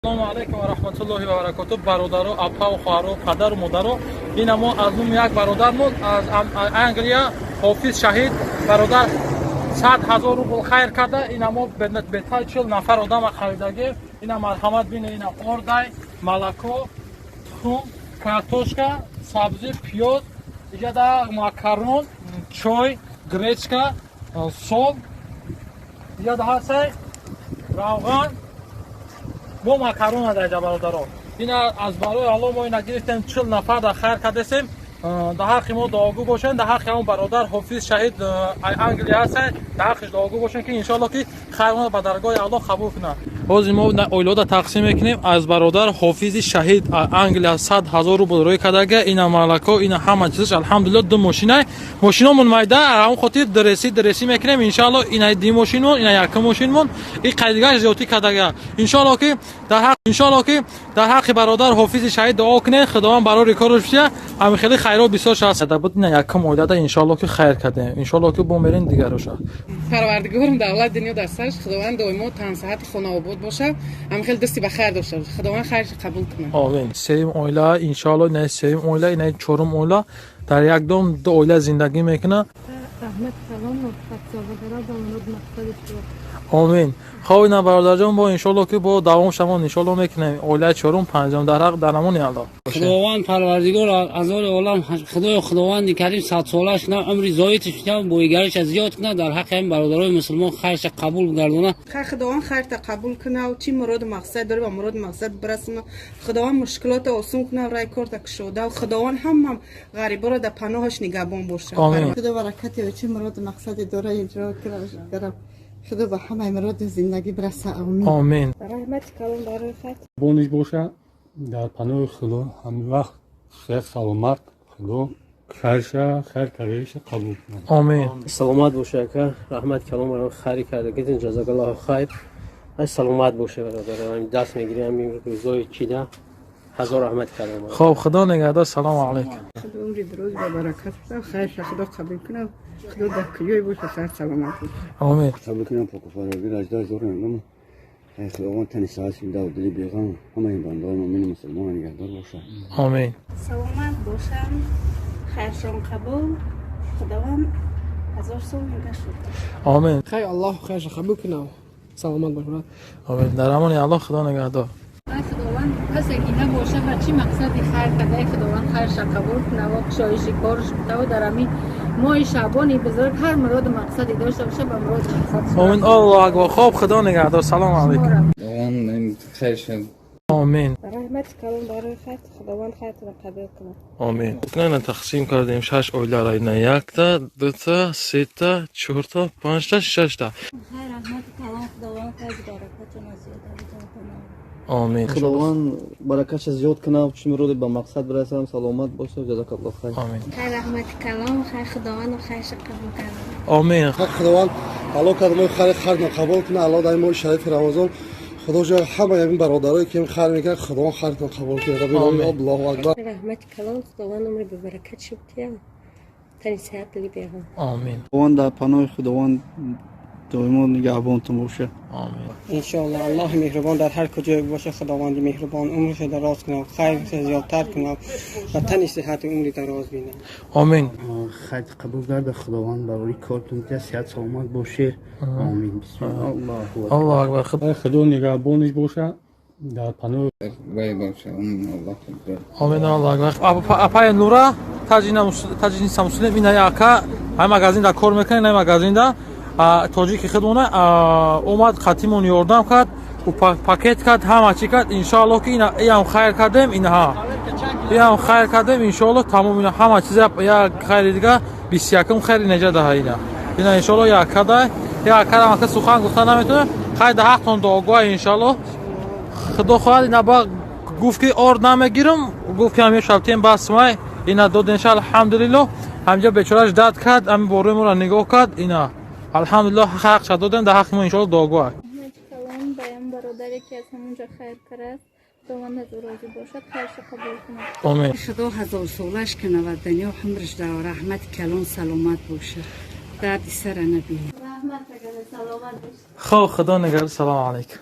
السلام علیکم و رحمت الله و برکاته. برادران، اپا و خواهران، پدر و مادران، این ما از نام یک برادرمون از انگلیا، حافظ شهید برادر 100,000 روبل خیر کرده. این ما بهتر 40 نفر آدم خریدگی. این مرحمت بین این اردای ملکو، تخم، کارتوشکا، سبزی، پیاز، دیگه دا ماکارون، چای، گریچکا، سول، دیگه دا هست روغن با ماکارون در اینجا برادران. این از برای الله ما اینا گرفتیم 40 نفر در خیر کردیم. در حق ما دعاگو باشن، در حق اون برادر حافظ شهید انگلیا هست، در حقش دعاگو باشن که ان شاء الله که خیر به درگاه الله قبول کنه. باز ما اولاد تقسیم میکنیم از برادر حافظ شهید انگلیا 100,000 روبل روی کداگه. اینا مالکو، اینا همه چیزش الحمدلله دو ماشینمون مایده همون خاطر درسی میکنیم ان شاء الله. اینا دی ماشینمون، اینا یک ماشینمون این قیدگاه زیادی کداگه ان شاء الله که در حق برادر حافظ شهید دعا کنه خداوند برای کارش بشه. همین خیلی خیرات بسیار شد. در بود نه یکم اومده ان شاء الله که خیر کنه ان شاء الله که بومرین دیگه روشه. پروردگارم دولت دنیا در سرش خداوند دائما تن صحت خونه آباد باشه. همین خیلی دستی بخیر داشته باشه. خداوند خیرش قبول کنه. آمین. سیم اویلا ان شاء الله نه سیم اویلا نه چهارم اویلا در یک دو اویلا زندگی میکنه. رحمت کلام و فتاوی در مورد مقصد آمین. خب اینا برادر جان با ان شاء الله که با دوام شما ان شاء الله میکنیم اویلا چهارم پنجم در حق درمون الله. خداوند پروردگار از عالم خداوند کریم 100 سالش نه عمر زایتش نه بویگرش از زیاد کنه در حق این برادرای مسلمان خیرش قبول بگردونه. خداوند خیر قبول کنه و چی مراد مقصد داره و مراد مقصد برسونه. خداوند مشکلات آسان کنه و رای کار کشوده و خداوند هم غریبا را در پناهش نگهبان باشه. آمین. خدا برکتی و چی مراد مقصد داره اجرا کنه. خدا به همه مراد زندگی برسه. آمین. آمین. رحمت کلام برای خط بونش باشه در پناه خدا همه وقت صحت سلامت خدا خیرشه خیر کردهش قبول کنه. آمین. سلامت باشه که رحمت کلام برای خیر کرده که جزاک الله خیر. سلامت باشه برادر. همین دست میگیریم همین روزای چیده هزار رحمت کلام. خب خدا نگهدار. سلام علیکم. خدا عمر دراز و برکت بده. خیرش خدا قبول کنه. خدا در کلیای باشه صحت سلامت باشه. آمین. قبول کنم پاکوفاره راجدار زور نمیدونم. خداوند تن سعادت میده و دلی بیغم همه این بنده‌های مؤمن مسلمان نگهدار باشه. آمین. سلامت باشم خیرشان قبول خداوند 1000 سال نگه شد. آمین. خیر الله خیرش قبول کنه سلامت باشه. آمین. در امان الله خدا نگهدار. خداوند کسی که نباشه و چی مقصدی خیر کرده خداوند خیرش قبول کنه و کشایشی کارش بده و در همین ماه شعبانی بزرگ هر مراد مقصدی داشته باشه به مراد مقصد. آمین. الله اکبر. خب خدا نگهدار. سلام علیکم. خداوند خیرش. آمین. رحمت کلام برای خط خداوند خیرت را قبول کنه. آمین. نه تقسیم کردیم 6 اویلا را. اینا 1 تا 2 تا 3 تا 4 تا 5 تا 6 تا. خیر رحمت کلام خداوند خیر برکت و نصیحت کنه. آمین. خداوند برکتش زیاد کنه چی مراد به مقصد برسم سلامت باشه جزاک الله خیر. آمین. خیر رحمت کلام خیر خداوند و خیرش قبول کنه. آمین. خداوند الله کرده خیر قبول کنه. الله در ماه شریف رمضان خدا جای همه این برادرایی که خیر میکنه خداوند خیرتون قبول کنه. آمین. الله اکبر. رحمت کلام خداوند عمر به برکت شد که تن صحت دلی بیغم. آمین. خداوند در پناه خداوند دائما نگهبانتون باشه. آمین. ان شاء الله الله مهربان در هر کجای باشه خداوند مهربان عمرش دراز کنه خیرش زیادتر کنه و تن صحت عمری دراز بینه. آمین. خیر قبول کرده خداوند برای کارتون که صحت سلامت باشه. آمین. بسم الله. الله اکبر. خدا خدا نگهبانش باشه در پناه وای باشه. الله اکبر. آمین. الله اکبر. اپای نورا تاجین سامسون اینا یکا های مغازین دا کار میکنه. نه مغازین دا تاجیک خدمونه اومد خاتمون یاردم کرد و پاکت کرد همه چی کرد ان شاء الله که اینا خیر کردیم. اینها هم خیر کردیم ان شاء الله تمام اینا همه چیز یا خیر دیگه 21 خیر نجات ده اینا ان شاء الله یا کدا که سخن گفتن نمیتونه خیر ده حق تون دعا ان شاء الله. خدا خواهد اینا با گفت که ارد نمیگیرم گفت که همین شبتیم بس ما اینا داد ان شاء الله الحمدلله همجا بیچارهش داد کرد همین بورمون را نگاه کرد اینا الحمدلله حق شد دادن در حق ما ان شاء الله دعا رحمت کلام بیان برادری که از همونجا خیر کرد خداوند از او راضی باشد خیرش قبول کنه. آمین. خدا 1000 سالش کنه و دنیا عمرش در رحمت کلام سلامت باشه. درد سر نبینه. رحمت کلام سلامت باشه. خب خدا نگهدار. سلام علیکم.